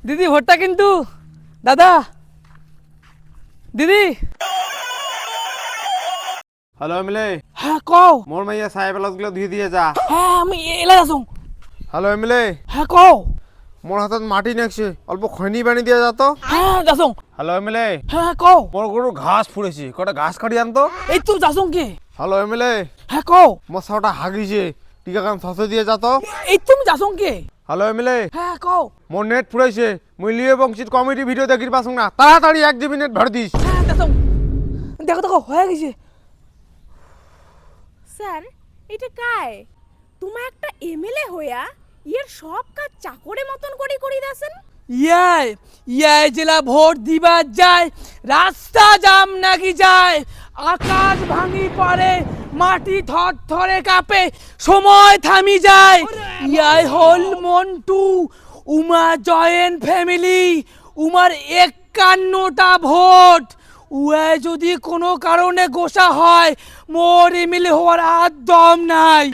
দিদি ভোটটা কিন্তু দাদা দিদি। হ্যালো এমএলএ, হ্যাঁ কও। মোর মাইয়া সাহেব গুলো ধুয়ে দিয়ে যা। হ্যাঁ আমি এলাই আছো। হ্যালো এমএলএ, হ্যাঁ কও। মোর হাতত মাটি নেকছে, অল্প খৈনি বানি দিয়ে যা তো। হ্যাঁ যাসং। হ্যালো এমএলএ, হ্যাঁ কও। মোর গরু ঘাস ফুড়েছে, কটা ঘাস কাটি আনতো। এই তো যাসং কে। হ্যালো এমএলএ, হ্যাঁ কও। মোর সাউটা হাগিছে, টিকা কাম শসে দিয়ে যা তো। এই তুমি যাসং কে। হ্যালো এমএলএ, হ্যাঁ কও। মোর নেট ফুড়াইছে, মুই লিয়ে বংশিত কমেডি ভিডিও দেখির পাসং না, তাড়াতাড়ি 1 GB নেট ভর দিস। হ্যাঁ যাসং। দেখো দেখো হয়ে গেছে। স্যার এটা কায় তোমা একটা এমএলএ হইয়া ইয়ের সব কাজ চাকরের মতন করি দাসেন। ইয়াই জেলা ভোট দিবার যায়, রাস্তা জাম নাকি যায়, আকাশ ভাঙি পড়ে, মাটি থর থরে কাঁপে, সময় থামি যায়। ইয়াই হল মন্টু, উমা জয়েন্ট ফ্যামিলি, উমার 51টা ভোট। উয়ায় যদি কোনো কারণে গোসা হয়, মোর এমএলএ হওয়ার আর দম নাই।